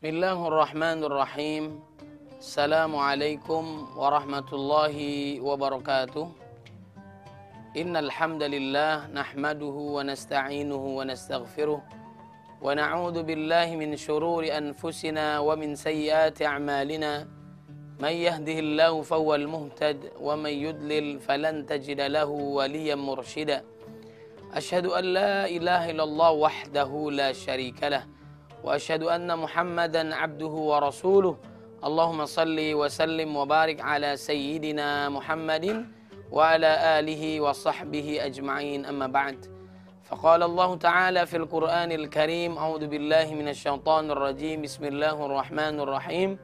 Bismillahirrahmanirrahim. Assalamualaikum warahmatullahi wabarakatuh. Innal hamdalillah nahmaduhu wa nasta'inuhu wa nastaghfiruh wa na'udzu billahi min shururi anfusina wa min sayyiati a'malina. May yahdihillahu fahuwal muhtad wa may yudlil falan tajida lahu waliyan mursyida. Asyhadu an la ilaha illallah wahdahu la syarika lah. Wa asyhadu anna Muhammadan abduhu wa rasuluh. Allahumma salli wa sallim wa barik ala sayyidina Muhammadin wa ala alihi wa sahbihi ajma'in, amma ba'd. Faqala Allah Ta'ala fil Qur'anil Karim, a'udzu billahi minasy syaithanir rajim. Bismillahirrahmanirrahim.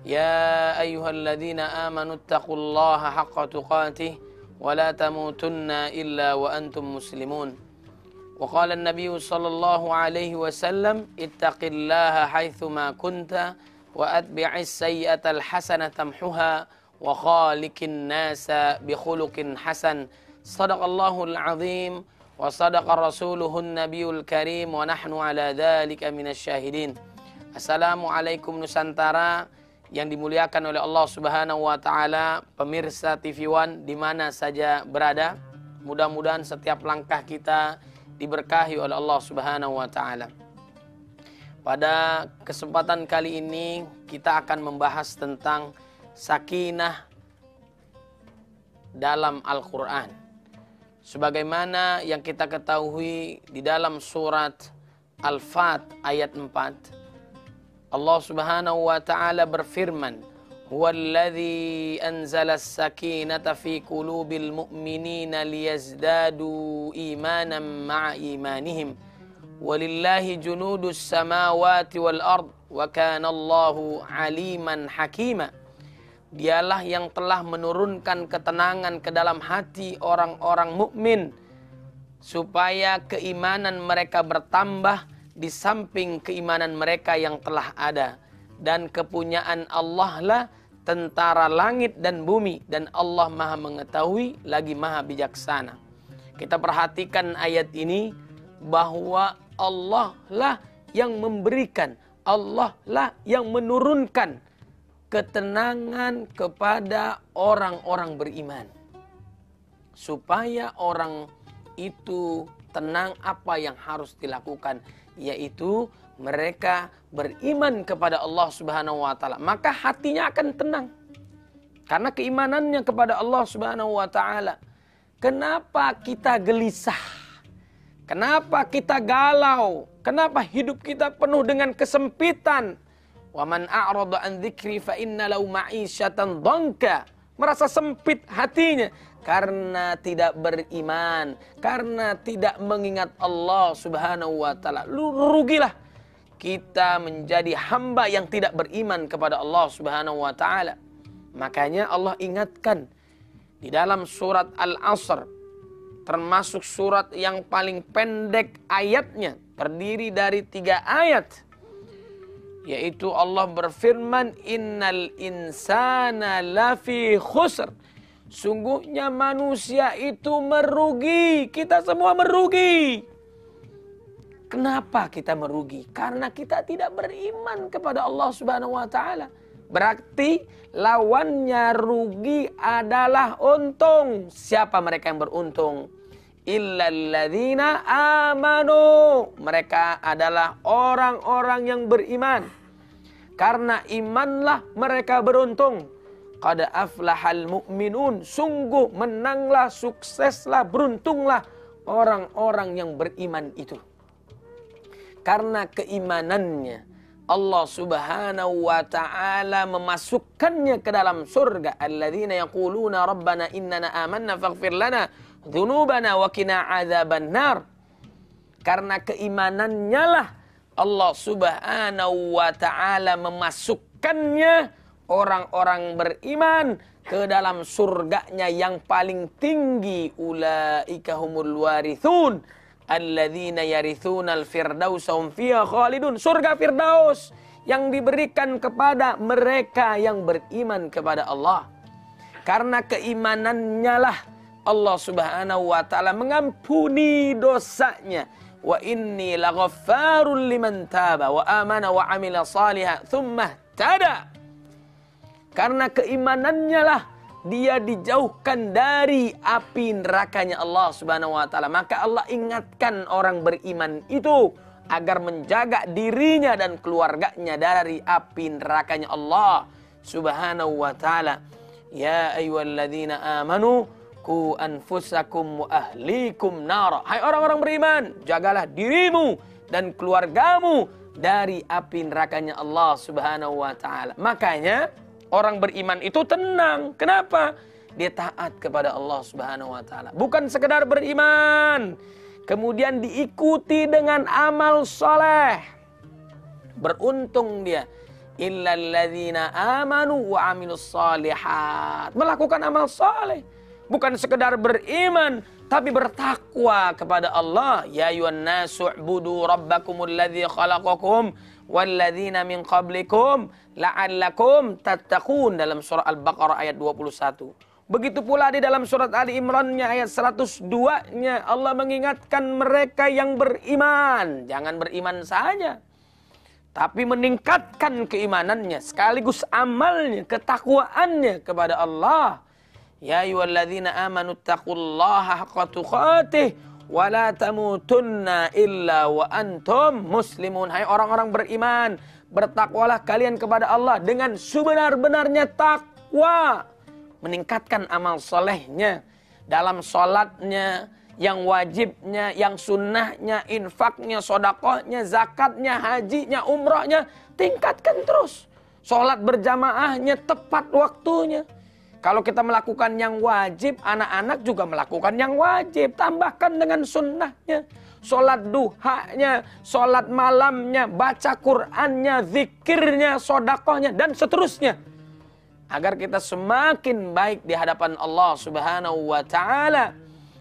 Ya ayyuhalladzina amanu taqullaha haqqa tuqatih wa la tamutunna illa wa antum muslimun. وقال النبي صلى الله عليه وسلم اتق الله حيثما كنت وأتبع السيئة الحسنة تمحها وخالق الناس بخلق حسن. صدق الله العظيم وصدق رسوله النبي الكريم ونحن على ذلك من الشاهدين. Assalamualaikum Nusantara yang dimuliakan oleh Allah Subhanahu wa taala, pemirsa TV One di mana saja berada. Mudah-mudahan setiap langkah kita diberkahi oleh Allah Subhanahu wa taala. Pada kesempatan kali ini kita akan membahas tentang sakinah dalam Al-Qur'an. Sebagaimana yang kita ketahui di dalam surat Al-Fat ayat 4, Allah Subhanahu wa taala berfirman, "Huwallazi anzala as-sakinata fi qulubil mu'minina liyazdadu imanan ma'a imanihim walillahi junudus samawati wal ard wa kana Allahu aliman hakima." Dialah yang telah menurunkan ketenangan ke dalam hati orang-orang mukmin supaya keimanan mereka bertambah di samping keimanan mereka yang telah ada, dan kepunyaan Allah lah tentara langit dan bumi, dan Allah maha mengetahui lagi maha bijaksana. Kita perhatikan ayat ini bahwa Allah lah yang memberikan, Allah lah yang menurunkan ketenangan kepada orang-orang beriman supaya orang itu tenang apa yang harus dilakukan, yaitu mereka beriman kepada Allah Subhanahu wa taala, maka hatinya akan tenang karena keimanannya kepada Allah Subhanahu wa taala. Kenapa kita gelisah? Kenapa kita galau? Kenapa hidup kita penuh dengan kesempitan? Wa man a'rada an dzikri fa inna lahu ma'isyatan dhanka. Merasa sempit hatinya karena tidak beriman, karena tidak mengingat Allah Subhanahu wa taala. Rugilah kita menjadi hamba yang tidak beriman kepada Allah Subhanahu wa taala. Makanya Allah ingatkan di dalam surat Al-Asr, termasuk surat yang paling pendek ayatnya, terdiri dari 3 ayat, yaitu Allah berfirman, innal insana lafi khusr. Sungguhnya manusia itu merugi. Kita semua merugi. Kenapa kita merugi? Karena kita tidak beriman kepada Allah Subhanahu wa taala. Berarti lawannya rugi adalah untung. Siapa mereka yang beruntung? Illalladzina amanu. Mereka adalah orang-orang yang beriman. Karena imanlah mereka beruntung. Qad aflahal mu'minun. Sungguh menanglah, sukseslah, beruntunglah orang-orang yang beriman itu. Karena keimanannya Allah Subhanahu wa ta'ala memasukkannya ke dalam surga. Alladzina yaquluna rabbana innana amanna faghfir lana dzunubana wa qina adzaban nar. Karena keimanannya lah Allah Subhanahu wa ta'ala memasukkannya orang-orang beriman ke dalam surganya yang paling tinggi. Ulaika humul warithun alladzina yarithunal firdausa hum fiha khalidun. Surga Firdaus yang diberikan kepada mereka yang beriman kepada Allah. Karena keimanannya lah Allah Subhanahu wa taala mengampuni dosanya. wa inni laghaffarul liman taba wa amana wa amila salihah tsumma ihtada. Karena keimanannya lah dia dijauhkan dari api nerakanya Allah Subhanahu wa taala. Maka Allah ingatkan orang beriman itu agar menjaga dirinya dan keluarganya dari api nerakanya Allah Subhanahu wa taala. Ya ayyuhalladzina amanu qu anfusakum wa ahlikum nara. Hai orang-orang beriman, jagalah dirimu dan keluargamu dari api nerakanya Allah Subhanahu wa taala. Makanya orang beriman itu tenang. Kenapa? Dia taat kepada Allah Subhanahu wa taala. Bukan sekedar beriman kemudian diikuti dengan amal soleh. Beruntung dia. Illalladzina amanu wa amilus solihat. Melakukan amal soleh. Bukan sekedar beriman, tapi bertakwa kepada Allah. Ya ayuhan nasu u'budu rabbakumul ladzi khalaqakum walladzina min qablikum la'allakum tattaqun. Dalam surah Al-Baqarah ayat 21. Begitu pula di dalam surat Ali Imran-nya ayat 102-nya Allah mengingatkan mereka yang beriman. Jangan beriman saja, tapi meningkatkan keimanannya sekaligus amalnya, ketakwaannya kepada Allah. Ya ayyuhalladzina amanu taqullaha haqqa tuqatih wa la tamutunna illa wa antum muslimun. Hai orang-orang beriman, bertakwalah kalian kepada Allah dengan sebenar-benarnya takwa. Meningkatkan amal solehnya dalam sholatnya, yang wajibnya, yang sunnahnya, infaknya, sodakohnya, zakatnya, hajinya, umrohnya. Tingkatkan terus. Sholat berjamaahnya tepat waktunya. Kalau kita melakukan yang wajib, anak-anak juga melakukan yang wajib. Tambahkan dengan sunnahnya. Sholat duhanya, sholat malamnya, baca Qur'annya, zikirnya, sodakohnya, dan seterusnya. Agar kita semakin baik di hadapan Allah Subhanahu wa ta'ala.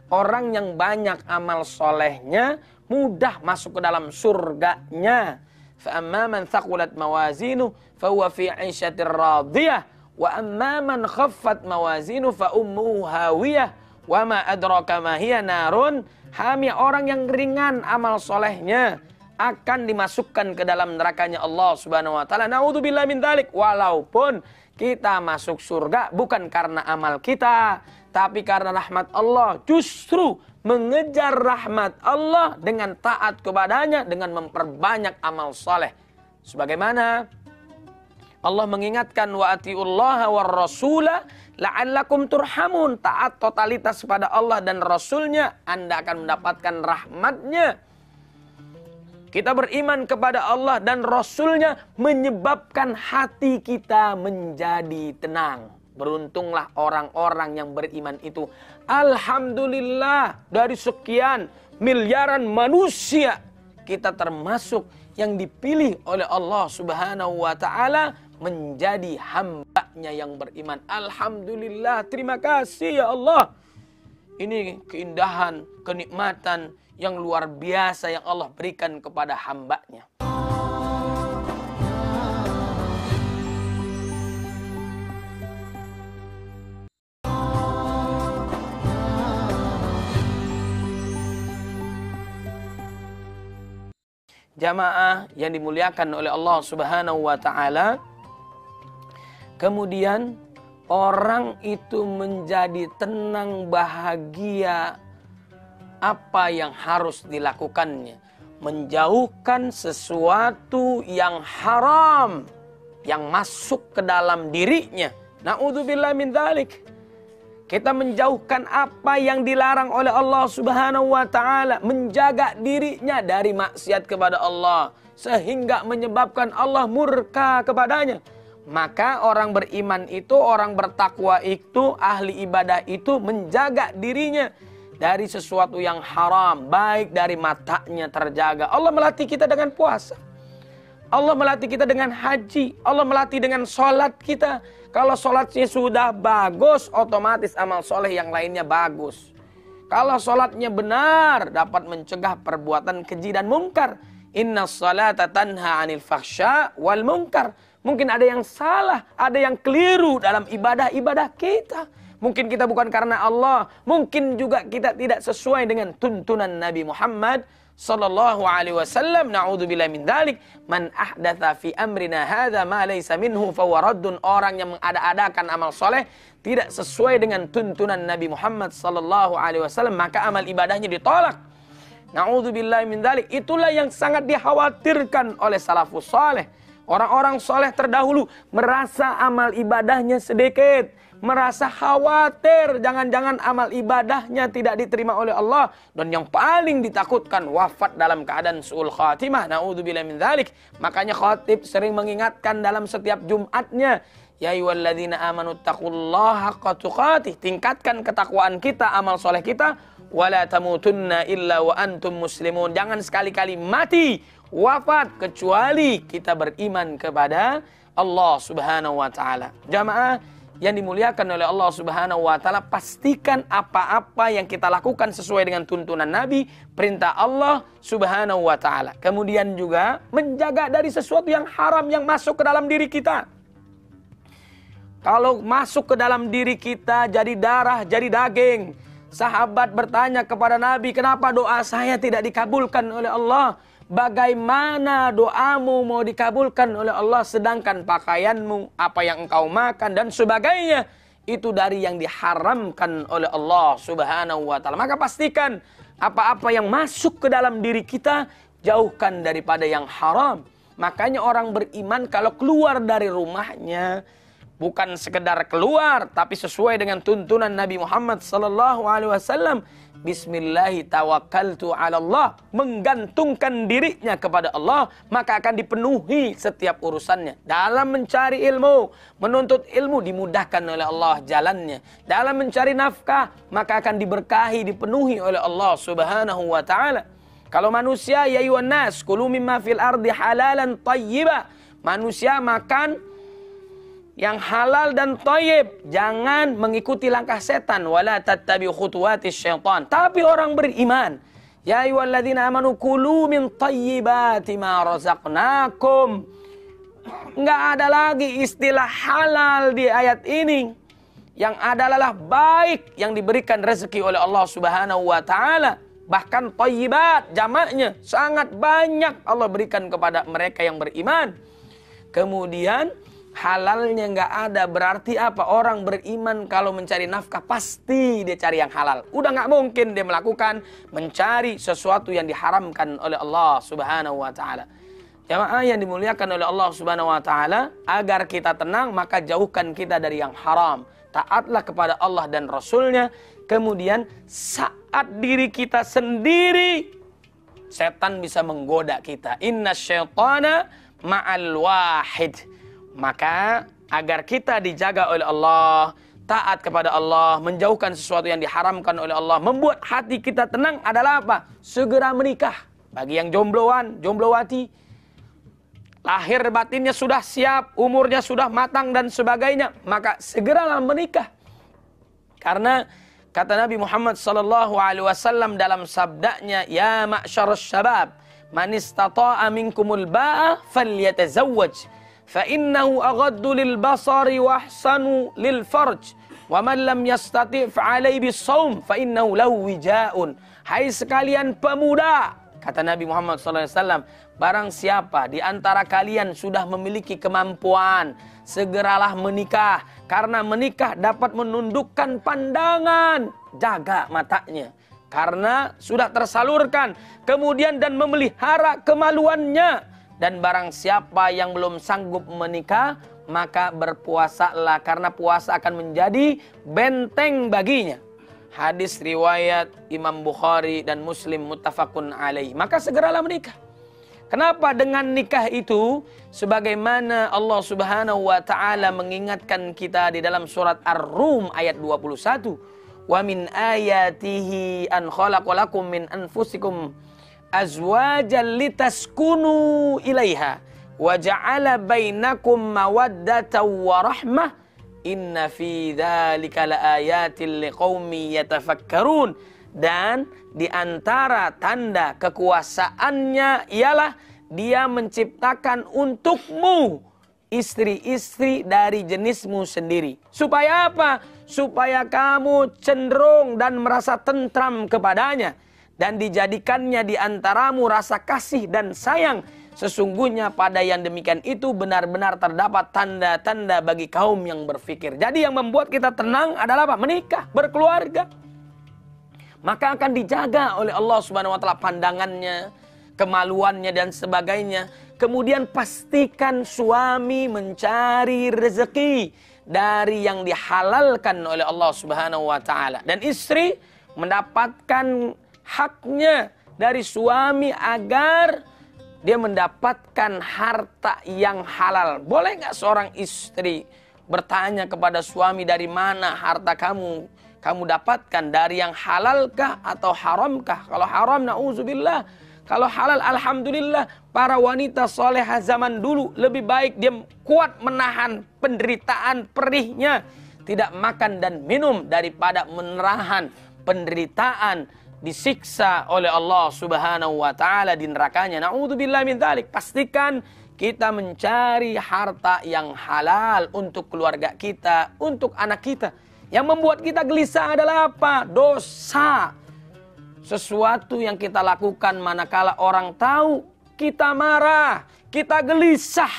Orang yang banyak amal solehnya mudah masuk ke dalam surganya. Fa'amma man thaqulat mawazinu fahuwa fi 'ishatir radiyah wa amma man khaffat mawazinu fa ummuhu hawiyah wa ma adraka ma hiya narun hamiyah. Orang yang ringan amal solehnya akan dimasukkan ke dalam nerakanya Allah Subhanahu wa ta'ala. Naudzubillah min dzalik. Walaupun kita masuk surga bukan karena amal kita, tapi karena rahmat Allah. Justru mengejar rahmat Allah dengan taat kepadanya, dengan memperbanyak amal soleh. Sebagaimana Allah mengingatkan wa atiullaha war rasula la'allakum turhamun. Taat totalitas kepada Allah dan Rasulnya, Anda akan mendapatkan rahmatnya. Kita beriman kepada Allah dan Rasulnya menyebabkan hati kita menjadi tenang. Beruntunglah orang-orang yang beriman itu. Alhamdulillah, dari sekian miliaran manusia, kita termasuk yang dipilih oleh Allah Subhanahu wa ta'ala menjadi hambanya yang beriman. Alhamdulillah, terima kasih ya Allah. Ini keindahan, kenikmatan yang luar biasa yang Allah berikan kepada hambanya. Jamaah yang dimuliakan oleh Allah Subhanahu wa ta'ala. Kemudian orang itu menjadi tenang, bahagia. Apa yang harus dilakukannya? Menjauhkan sesuatu yang haram yang masuk ke dalam dirinya. Na'udzubillah min dzalik. Kita menjauhkan apa yang dilarang oleh Allah Subhanahu wa ta'ala. Menjaga dirinya dari maksiat kepada Allah, sehingga menyebabkan Allah murka kepadanya. Maka orang beriman itu, orang bertakwa itu, ahli ibadah itu menjaga dirinya dari sesuatu yang haram, baik dari matanya terjaga. Allah melatih kita dengan puasa. Allah melatih kita dengan haji. Allah melatih dengan sholat kita. Kalau sholatnya sudah bagus, otomatis amal soleh yang lainnya bagus. Kalau sholatnya benar, dapat mencegah perbuatan keji dan mungkar. Inna sholata tanha anil fakhsya wal mungkar. Mungkin ada yang salah, ada yang keliru dalam ibadah-ibadah kita. Mungkin kita bukan karena Allah. Mungkin juga kita tidak sesuai dengan tuntunan Nabi Muhammad sallallahu alaihi wasallam, naudzubillahi min dzalik, man ahdatsa fi amrina hadza ma laysa minhu fa huwa raddun. Orang yang mengada-adakan amal soleh tidak sesuai dengan tuntunan Nabi Muhammad sallallahu alaihi wasallam, maka amal ibadahnya ditolak. Naudzubillahi min dzalik. Itulah yang sangat dikhawatirkan oleh salafus saleh. Orang-orang soleh terdahulu merasa amal ibadahnya sedikit, merasa khawatir jangan-jangan amal ibadahnya tidak diterima oleh Allah, dan yang paling ditakutkan wafat dalam keadaan su'ul khatimah. Naudzubillahi min dzalik. Makanya khatib sering mengingatkan dalam setiap Jumatnya, ya ayyuhalladzina amanu taqullaha haqqa tuqatih. Tingkatkan ketakwaan kita, amal soleh kita. Wala tamutunna illa wa antum muslimun. Jangan sekali-kali mati, wafat, kecuali kita beriman kepada Allah subhanahu wa ta'ala. Jamaah yang dimuliakan oleh Allah subhanahu wa ta'ala, pastikan apa-apa yang kita lakukan sesuai dengan tuntunan Nabi, perintah Allah subhanahu wa ta'ala. Kemudian juga menjaga dari sesuatu yang haram yang masuk ke dalam diri kita. Kalau masuk ke dalam diri kita jadi darah, jadi daging. Sahabat bertanya kepada Nabi, kenapa doa saya tidak dikabulkan oleh Allah? Bagaimana doamu mau dikabulkan oleh Allah sedangkan pakaianmu, apa yang engkau makan dan sebagainya itu dari yang diharamkan oleh Allah subhanahu wa ta'ala. Maka pastikan apa-apa yang masuk ke dalam diri kita jauhkan daripada yang haram. Makanya orang beriman kalau keluar dari rumahnya bukan sekedar keluar, tapi sesuai dengan tuntunan Nabi Muhammad sallallahu alaihi wasallam. Bismillahi tawakkaltu ala Allah, menggantungkan dirinya kepada Allah, maka akan dipenuhi setiap urusannya. Dalam mencari ilmu, menuntut ilmu dimudahkan oleh Allah jalannya. Dalam mencari nafkah, maka akan diberkahi, dipenuhi oleh Allah subhanahu wa ta'ala. Kalau manusia, ya ayyuhan nas, kulu mimma fil ardi halalan tayyiba. Manusia makan yang halal dan thayyib, jangan mengikuti langkah setan. Wala tattabi'u khutuwatis syaitan. Tapi orang beriman, ya ayyuhalladzina amanu kulu min thayyibati ma razaqnakum. Enggak ada lagi istilah halal di ayat ini. Yang adalah baik yang diberikan rezeki oleh Allah subhanahu wa ta'ala. Bahkan thayyibat jamaknya sangat banyak Allah berikan kepada mereka yang beriman. Kemudian halalnya nggak ada, berarti apa? Orang beriman kalau mencari nafkah pasti dia cari yang halal. Udah nggak mungkin dia melakukan mencari sesuatu yang diharamkan oleh Allah subhanahu wa ta'ala. Jamaah yang dimuliakan oleh Allah subhanahu wa ta'ala, agar kita tenang maka jauhkan kita dari yang haram. Taatlah kepada Allah dan Rasulnya. Kemudian saat diri kita sendiri, setan bisa menggoda kita. Inna syaitana ma'al wahid. Maka agar kita dijaga oleh Allah, taat kepada Allah, menjauhkan sesuatu yang diharamkan oleh Allah, membuat hati kita tenang adalah apa? Segera menikah. Bagi yang jombloan, jomblowati, lahir batinnya sudah siap, umurnya sudah matang dan sebagainya, maka segeralah menikah. Karena kata Nabi Muhammad sallallahu alaihi wasallam dalam sabdanya, ya ma'syarus syabab, man istata'a minkumul ba'a falyatazawwaj. فَإِنَّهُ أَغَدُّ لِلْبَصَرِ وَأَحْسَنُ لِلْفَرْجِ وَمَنْ لَمْ يَسْتَطِعْ فَعَلَيْهِ بِالصَّوْمِ فَإِنَّهُ لَهُ وِجَاءٌ. Hai sekalian pemuda, kata Nabi Muhammad SAW, barang siapa di antara kalian sudah memiliki kemampuan, segeralah menikah. Karena menikah dapat menundukkan pandangan, jaga matanya, karena sudah tersalurkan. Kemudian dan memelihara kemaluannya. Dan barang siapa yang belum sanggup menikah, maka berpuasalah, karena puasa akan menjadi benteng baginya. Hadis riwayat Imam Bukhari dan Muslim muttafaqun alaih. Maka segeralah menikah. Kenapa? Dengan nikah itu, sebagaimana Allah subhanahu wa ta'ala mengingatkan kita di dalam surat Ar-Rum ayat 21. Wa min ayatihi an khalaqalakum min anfusikum azwajan litaskunu ilaiha wa ja'ala bainakum mawaddatan wa rahmah inna fi dzalika laayatil liqaumi yatafakkarun. Dan di antara tanda kekuasaannya ialah dia menciptakan untukmu istri-istri dari jenismu sendiri. Supaya apa? Supaya kamu cenderung dan merasa tentram kepadanya. dan dijadikannya di antaramu rasa kasih dan sayang. Sesungguhnya pada yang demikian itu benar-benar terdapat tanda-tanda bagi kaum yang berfikir. Jadi yang membuat kita tenang adalah apa? Menikah, berkeluarga. Maka akan dijaga oleh Allah Subhanahu wa taala pandangannya, kemaluannya dan sebagainya. Kemudian pastikan suami mencari rezeki dari yang dihalalkan oleh Allah Subhanahu wa taala, dan istri mendapatkan haknya dari suami agar dia mendapatkan harta yang halal. Boleh nggak seorang istri bertanya kepada suami, dari mana harta kamu dapatkan, dari yang halalkah atau haramkah? Kalau haram, na'udzubillah. Kalau halal, alhamdulillah. Para wanita solehah zaman dulu lebih baik dia kuat menahan penderitaan perihnya, tidak makan dan minum, daripada menahan penderitaan disiksa oleh Allah Subhanahu wa taala di nerakanya. Na'udzubillah min dzalik. Pastikan kita mencari harta yang halal untuk keluarga kita, untuk anak kita. Yang membuat kita gelisah adalah apa? Dosa. Sesuatu yang kita lakukan manakala orang tahu, kita marah, kita gelisah.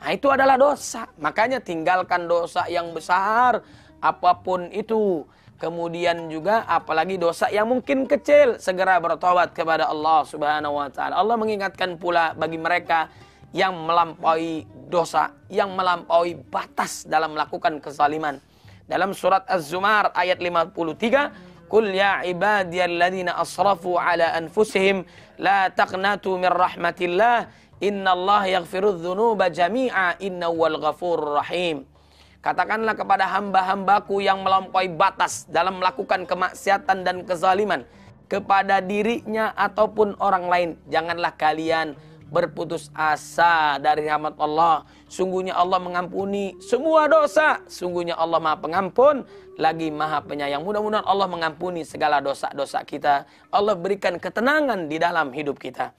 Nah, itu adalah dosa. Makanya tinggalkan dosa yang besar, apapun itu. Kemudian juga apalagi dosa yang mungkin kecil, segera bertobat kepada Allah Subhanahu wa taala. Allah mengingatkan pula bagi mereka yang melampaui dosa, yang melampaui batas dalam melakukan kezaliman. Dalam surat Az-Zumar ayat 53, Qul ya ibadiyalladzina asrafu ala anfusihim la taqnatu min rahmatillah innallaha yaghfirudz dzunuba jami'a innahu wal ghafurur rahim. Katakanlah kepada hamba-hambaku yang melampaui batas dalam melakukan kemaksiatan dan kezaliman kepada dirinya ataupun orang lain, janganlah kalian berputus asa dari rahmat Allah. Sungguhnya Allah mengampuni semua dosa. Sungguhnya Allah Maha Pengampun lagi Maha Penyayang. Mudah-mudahan Allah mengampuni segala dosa-dosa kita. Allah berikan ketenangan di dalam hidup kita.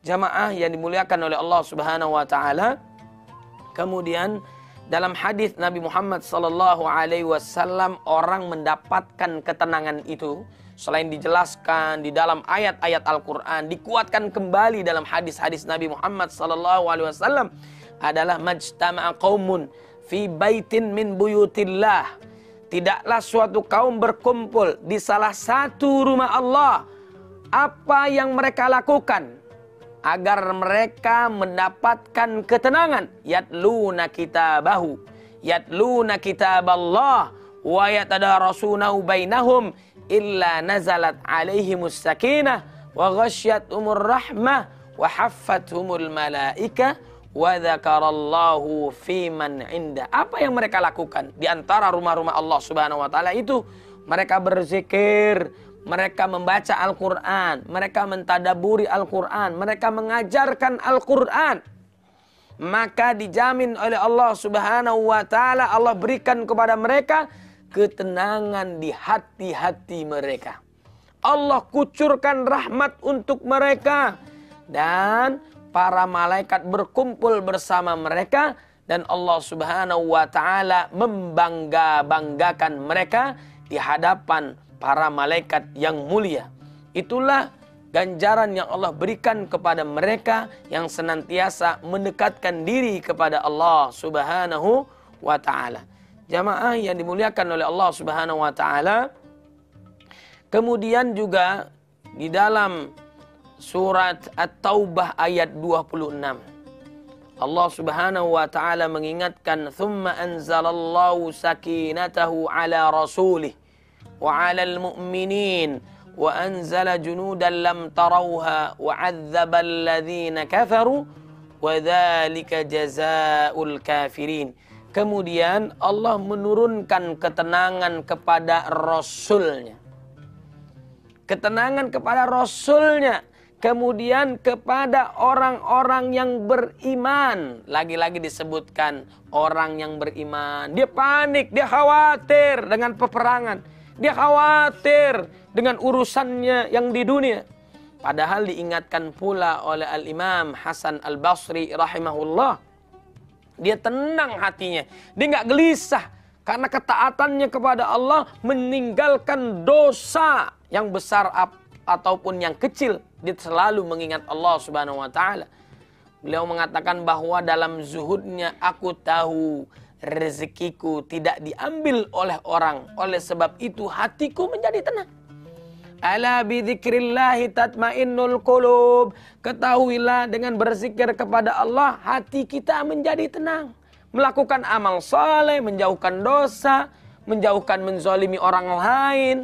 Jamaah yang dimuliakan oleh Allah Subhanahu wa taala. Kemudian dalam hadis Nabi Muhammad sallallahu alaihi wasallam, orang mendapatkan ketenangan itu selain dijelaskan di dalam ayat-ayat Al-Qur'an, dikuatkan kembali dalam hadis-hadis Nabi Muhammad sallallahu alaihi wasallam adalah majtama'a qaumun fi baitin min buyutillah. Tidaklah suatu kaum berkumpul di salah satu rumah Allah. Apa yang mereka lakukan agar mereka mendapatkan ketenangan? Yatluna kitabahu, yatluna kitaballah wa yatadarasunahu bainahum illa nazalat alaihimus sakinah wa ghasyyatumur rahmah wa haffathumul malaika wa dzakarallahu fiman inda. Apa yang mereka lakukan di antara rumah-rumah Allah Subhanahu wa taala itu? Mereka berzikir, mereka membaca Al-Quran, mereka mentadaburi Al-Quran, mereka mengajarkan Al-Quran. Maka dijamin oleh Allah Subhanahu wa taala, Allah berikan kepada mereka ketenangan di hati-hati mereka. Allah kucurkan rahmat untuk mereka, dan para malaikat berkumpul bersama mereka, dan Allah Subhanahu wa taala membangga-banggakan mereka di hadapan para malaikat yang mulia. Itulah ganjaran yang Allah berikan kepada mereka yang senantiasa mendekatkan diri kepada Allah Subhanahu wa taala. Jamaah yang dimuliakan oleh Allah Subhanahu wa taala. Kemudian juga di dalam surat At-Taubah ayat 26, Allah Subhanahu wa taala mengingatkan, "Tsumma anzalallahu sakinatahu ala rasulih wa 'alal mu'minin wa anzala junudan lam tarawha wa 'adzaba alladhina kafaru wa dzalika jazaa'ul kafirin." Kemudian Allah menurunkan ketenangan kepada Rasulnya. Ketenangan kepada Rasulnya. Kemudian kepada orang-orang yang beriman. Lagi-lagi disebutkan orang yang beriman. Dia panik, dia khawatir dengan peperangan. Dia khawatir dengan urusannya yang di dunia. Padahal diingatkan pula oleh Al-Imam Hasan Al-Basri rahimahullah. Dia tenang hatinya. Dia nggak gelisah. Karena ketaatannya kepada Allah meninggalkan dosa yang besar ataupun yang kecil. Dia selalu mengingat Allah subhanahu wa ta'ala. Beliau mengatakan bahwa dalam zuhudnya aku tahu rezekiku tidak diambil oleh orang. Oleh sebab itu hatiku menjadi tenang. Ala bidzikrillahi tatmainnul qulub. Ketahuilah dengan berzikir kepada Allah hati kita menjadi tenang. Melakukan amal saleh, menjauhkan dosa, menjauhkan menzalimi orang lain,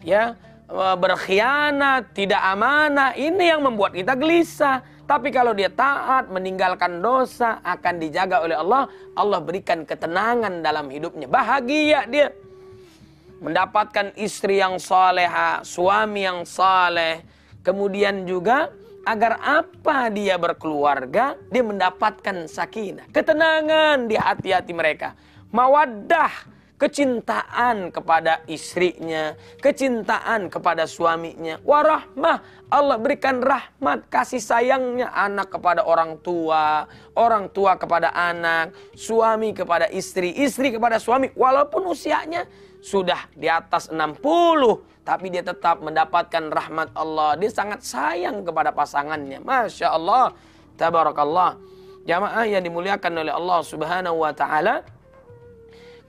ya, berkhianat, tidak amanah, ini yang membuat kita gelisah. Tapi kalau dia taat, meninggalkan dosa, akan dijaga oleh Allah. Allah berikan ketenangan dalam hidupnya, bahagia dia. Mendapatkan istri yang salehah, suami yang saleh. Kemudian juga agar apa dia berkeluarga, dia mendapatkan sakinah, ketenangan di hati-hati mereka. Mawaddah, kecintaan kepada istrinya, kecintaan kepada suaminya. Warahmah, Allah berikan rahmat, kasih sayangnya, anak kepada orang tua kepada anak, suami kepada istri, istri kepada suami. Walaupun usianya sudah di atas 60, tapi dia tetap mendapatkan rahmat Allah. Dia sangat sayang kepada pasangannya. Masya Allah, tabarakallah. Jamaah yang dimuliakan oleh Allah subhanahu wa ta'ala.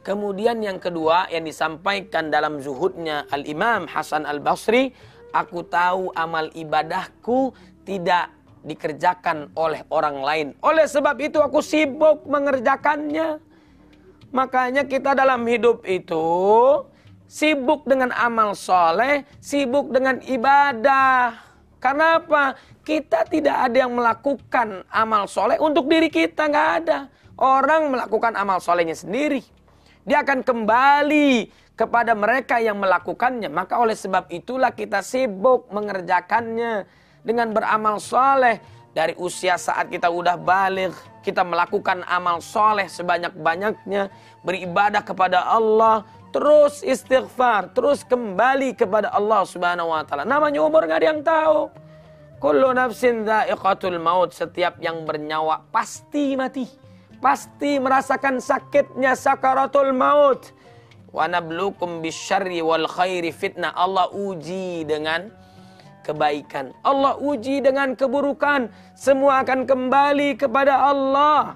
Kemudian yang kedua yang disampaikan dalam zuhudnya Al-Imam Hasan Al-Basri, aku tahu amal ibadahku tidak dikerjakan oleh orang lain. Oleh sebab itu aku sibuk mengerjakannya. Makanya kita dalam hidup itu sibuk dengan amal soleh, sibuk dengan ibadah. Karena apa? Kita tidak ada yang melakukan amal soleh untuk diri kita, nggak ada. Orang melakukan amal solehnya sendiri. Dia akan kembali kepada mereka yang melakukannya. Maka oleh sebab itulah kita sibuk mengerjakannya dengan beramal soleh. Dari usia saat kita udah baligh, kita melakukan amal soleh sebanyak-banyaknya, beribadah kepada Allah, terus istighfar, terus kembali kepada Allah subhanahu wa ta'ala. Namanya umur gak ada yang tahu. Kullu nafsin dha'iqatul maut. Setiap yang bernyawa pasti mati. Pasti merasakan sakitnya sakaratul maut. Wa nabluukum bisyarri wal khairi fitnah. Allah uji dengan kebaikan, Allah uji dengan keburukan. Semua akan kembali kepada Allah.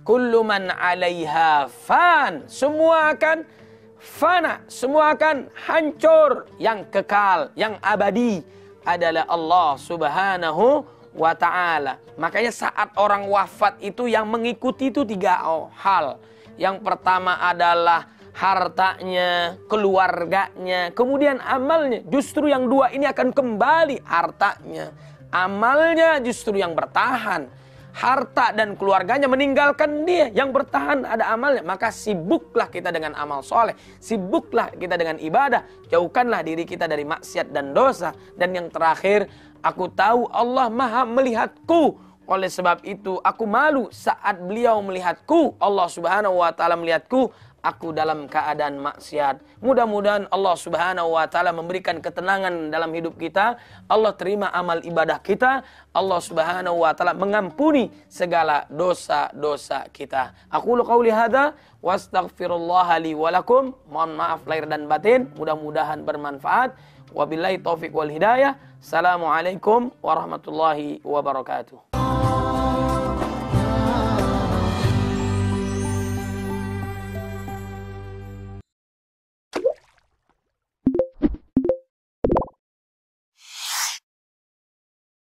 Kullu man 'alaiha fan. Semua akan fana, semua akan hancur. Yang kekal, yang abadi adalah Allah subhanahu wa ta'ala. Makanya saat orang wafat itu yang mengikuti itu 3 hal. Yang pertama adalah hartanya, keluarganya, kemudian amalnya. Justru yang 2 ini akan kembali, hartanya. Amalnya justru yang bertahan. Harta dan keluarganya meninggalkan dia. Yang bertahan ada amalnya. Maka sibuklah kita dengan amal soleh. Sibuklah kita dengan ibadah. Jauhkanlah diri kita dari maksiat dan dosa. Dan yang terakhir, aku tahu Allah maha melihatku. Oleh sebab itu aku malu saat beliau melihatku. Allah subhanahu wa ta'ala melihatku. Aku dalam keadaan maksiat. Mudah-mudahan Allah subhanahu wa ta'ala memberikan ketenangan dalam hidup kita. Allah terima amal ibadah kita. Allah subhanahu wa ta'ala mengampuni segala dosa-dosa kita. Aku qauli hadza wa astaghfirullah li wa lakum. Mohon maaf lahir dan batin. Mudah-mudahan bermanfaat. Wabillahi taufiq wal hidayah. Assalamualaikum warahmatullahi wabarakatuh.